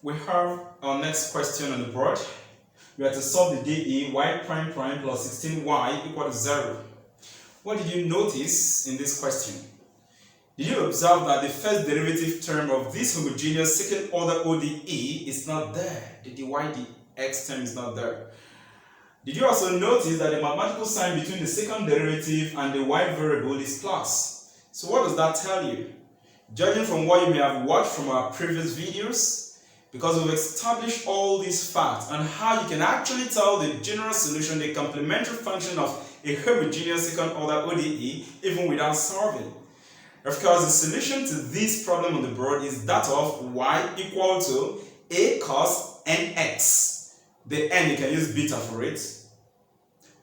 we have our next question on the board. We have to solve the dE y prime prime plus 16y equal to 0. What did you notice in this question? Did you observe that the first derivative term of this homogeneous second order ODE is not there? The dy dx term is not there. Did you also notice that the mathematical sign between the second derivative and the y variable is plus? So what does that tell you? Judging from what you may have watched from our previous videos, because we've established all these facts and how you can actually tell the general solution, the complementary function of a homogeneous second order ODE even without solving. Of course, the solution to this problem on the board is that of y equal to a cos nx. The n, you can use beta for it,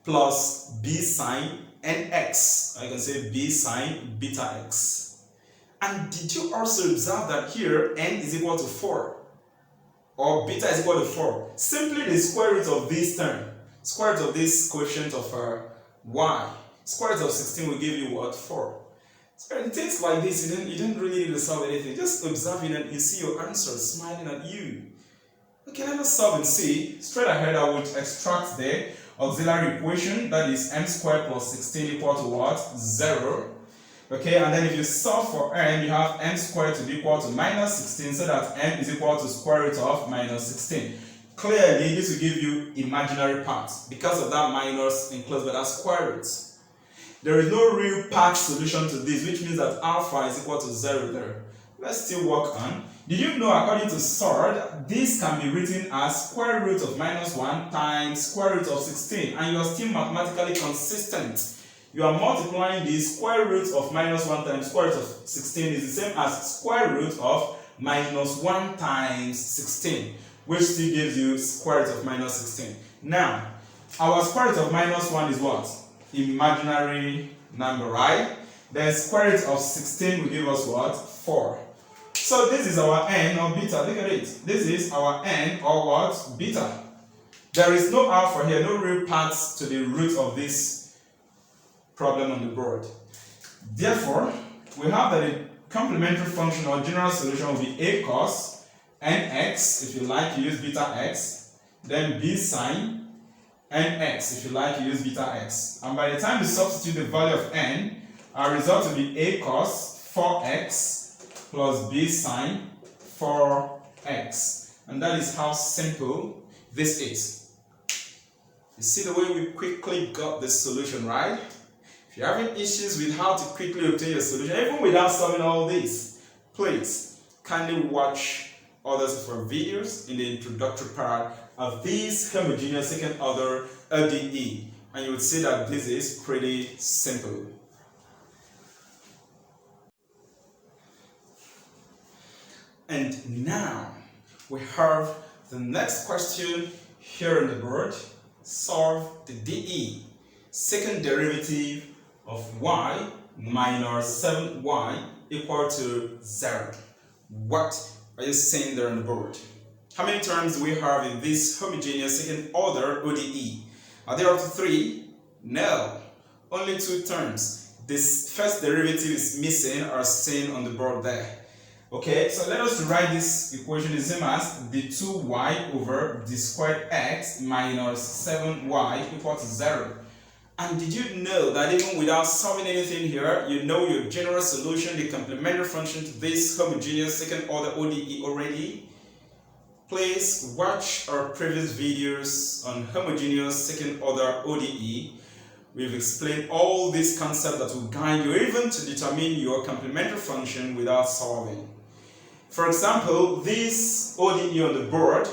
plus b sine nx. I can say b sine beta x. And did you also observe that here n is equal to 4? Or beta is equal to 4? Simply the square root of this term, square root of this quotient of y. Square root of 16 will give you what? 4. So in things like this, you didn't really need to solve anything. Just observe it and you see your answer smiling at you. Okay, let us solve and see. Straight ahead, I would extract the auxiliary equation, that is m squared plus 16 equal to what? 0. Okay, and then if you solve for n, you have m squared to be equal to minus 16, so that m is equal to square root of minus 16. Clearly, this will give you imaginary parts because of that minus enclosed by that square root. There is no real part solution to this, which means that alpha is equal to 0 there. Let's still work on. Did you know, according to SORD, this can be written as square root of minus 1 times square root of 16, and you are still mathematically consistent. You are multiplying the square root of minus 1 times square root of 16 is the same as square root of minus 1 times 16, which still gives you square root of minus 16. Now, our square root of minus 1 is what? Imaginary number, right? Then square root of 16 will give us what? 4. So this is our n or beta. Look at it. This is our n or what? Beta. There is no alpha here, no real parts to the root of this problem on the board. Therefore, we have that the complementary function or general solution will be a cos nx, if you like, you use beta x, then b sine nx, if you like, you use beta x. And by the time you substitute the value of n, our result will be a cos 4x plus b sine 4x. And that is how simple this is. You see the way we quickly got this solution, right? If you're having issues with how to quickly obtain your solution, even without solving all this, please kindly watch others of our videos in the introductory part of this homogeneous second order ODE, and you would see that this is pretty simple. And now we have the next question here on the board. Solve the dE, second derivative of y minus 7y equal to 0. What are you saying there on the board? How many terms do we have in this homogeneous second order ODE? Are there up to 3? No, only 2 terms. This first derivative is missing or seen on the board there. Okay, so let us write this equation the same as d²y over d squared x minus 7y equal to 0. And did you know that even without solving anything here, you know your general solution, the complementary function to this homogeneous second order ODE already? Please watch our previous videos on homogeneous second order ODE. We've explained all these concepts that will guide you even to determine your complementary function without solving. For example, this ODE on the board,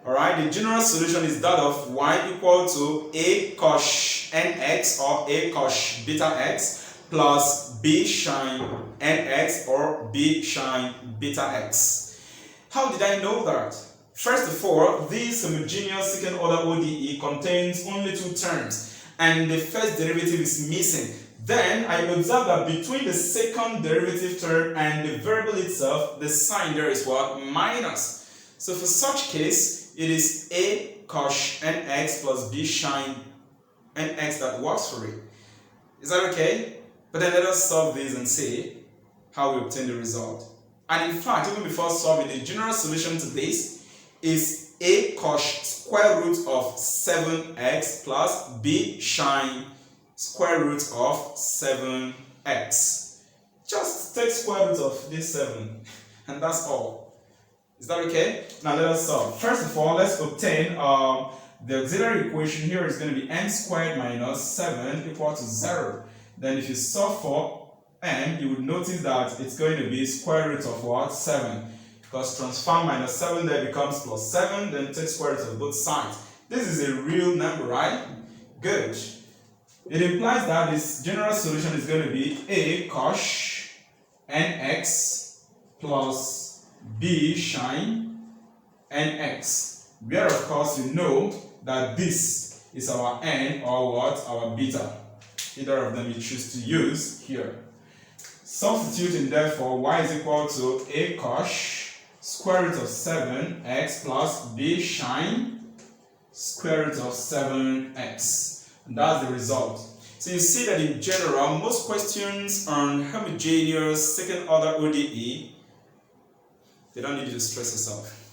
alright, the general solution is that of y equal to a cos nx or a cos beta x plus b sine nx or b sine beta x. How did I know that? First of all, this homogeneous second order ODE contains only 2 terms, and the first derivative is missing. Then I observe that between the second derivative term and the variable itself, the sign there is what? Minus. So for such case, it is a cos nx plus b sine nx that works for it. Is that okay? But then let us solve this and see how we obtain the result. And in fact, even before solving the general solution to this, is a cos square root of 7x plus b sine square root of 7x. Just take square root of this 7 and that's all. Is that okay? Now let us solve. First of all, let's obtain the auxiliary equation. Here is going to be m squared minus 7 equal to 0. Then if you solve for m, you would notice that it's going to be square root of what? 7. Because transform minus 7 there becomes plus 7, then take square root of both sides. This is a real number, right? Good. It implies that this general solution is going to be a cos nx plus b sine nx, where of course you know that this is our n or what? Our beta. Either of them you choose to use here. Substituting therefore y is equal to a cos square root of 7x plus b sine square root of 7x. And that's the result. So you see that in general, most questions on homogeneous second order ODE, they don't need you to stress yourself.